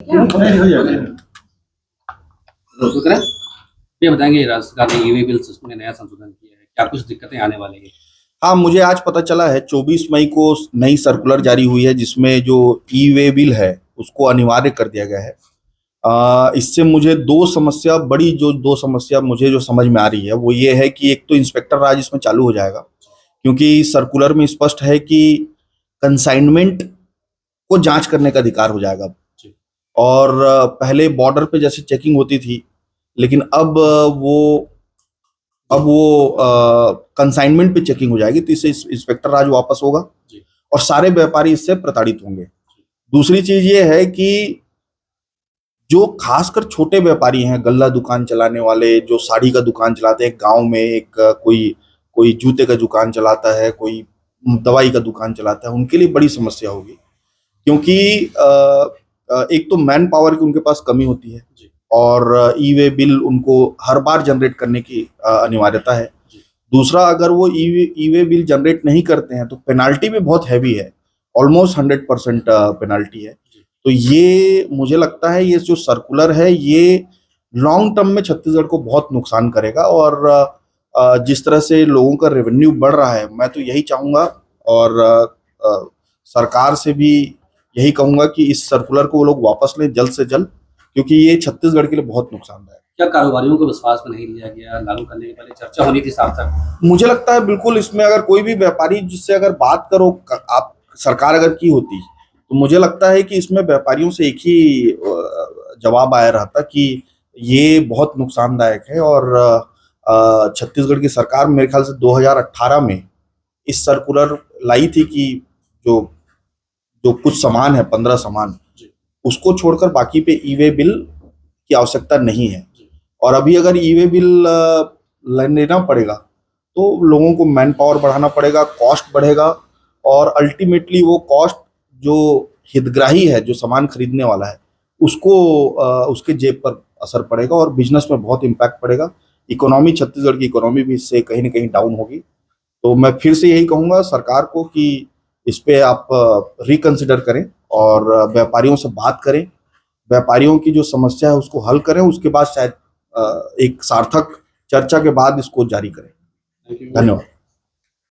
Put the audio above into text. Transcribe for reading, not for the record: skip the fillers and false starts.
ये बताएंगे राज्य सरकार ने ईवी बिल सिस्टम में नया संशोधन किया है, क्या कुछ दिक्कतें आने वाली है? हाँ, मुझे आज पता चला है 24 मई को नई सर्कुलर जारी हुई है जिसमें जो ई वे बिल है उसको अनिवार्य कर दिया गया है। इससे मुझे दो समस्या मुझे जो समझ में आ रही है वो ये है कि एक तो इंस्पेक्टर राज इसमें चालू हो जाएगा, क्योंकि सर्कुलर में स्पष्ट है कि कंसाइनमेंट को जांच करने का अधिकार हो जाएगा। और पहले बॉर्डर पे जैसे चेकिंग होती थी, लेकिन अब वो कंसाइनमेंट पे चेकिंग हो जाएगी, तो इससे इंस्पेक्टर राज वापस होगा और सारे व्यापारी इससे प्रताड़ित होंगे। दूसरी चीज ये है कि जो खासकर छोटे व्यापारी हैं, गल्ला दुकान चलाने वाले, जो साड़ी का दुकान चलाते हैं गांव में, एक कोई जूते का दुकान चलाता है, कोई दवाई का दुकान चलाता है, उनके लिए बड़ी समस्या होगी। क्योंकि एक तो मैन पावर की उनके पास कमी होती है और ई वे बिल उनको हर बार जनरेट करने की अनिवार्यता है। दूसरा, अगर वो ई वे बिल जनरेट नहीं करते हैं तो पेनाल्टी भी बहुत हैवी है, ऑलमोस्ट 100% पेनाल्टी है। तो ये मुझे लगता है ये जो सर्कुलर है ये लॉन्ग टर्म में छत्तीसगढ़ को बहुत नुकसान करेगा। और जिस तरह से लोगों का रेवेन्यू बढ़ रहा है, मैं तो यही चाहूँगा और सरकार से भी यही कहूँगा कि इस सर्कुलर को वो लोग वापस लें जल्द से जल्द, क्योंकि ये छत्तीसगढ़ के लिए बहुत नुकसानदायक है। क्या कारोबारियों को विश्वास में नहीं लिया गया? लागू करने के पहले चर्चा होनी थी साफ साफ। मुझे लगता है बिल्कुल इसमें अगर कोई भी व्यापारी जिससे अगर बात करो, आप सरकार अगर की होती तो मुझे लगता है कि इसमें व्यापारियों से एक ही जवाब आया रहता कि ये बहुत नुकसानदायक है। और छत्तीसगढ़ की सरकार मेरे ख्याल से 2018 में इस सर्कुलर लाई थी कि जो जो कुछ सामान है, 15 सामान, उसको छोड़कर बाकी पे ई वे बिल की आवश्यकता नहीं है। और अभी अगर ई वे बिल लेना पड़ेगा तो लोगों को मैन पावर बढ़ाना पड़ेगा, कॉस्ट बढ़ेगा और अल्टीमेटली वो कॉस्ट जो हितग्राही है, जो सामान खरीदने वाला है, उसको उसके जेब पर असर पड़ेगा और बिजनेस में बहुत इम्पैक्ट पड़ेगा। इकोनॉमी, छत्तीसगढ़ की इकोनॉमी भी इससे कहीं ना कहीं डाउन होगी। तो मैं फिर से यही कहूँगा सरकार को कि इस पे आप रिकंसिडर करें और व्यापारियों से बात करें, व्यापारियों की जो समस्या है उसको हल करें, उसके बाद शायद एक सार्थक चर्चा के बाद इसको जारी करें। धन्यवाद।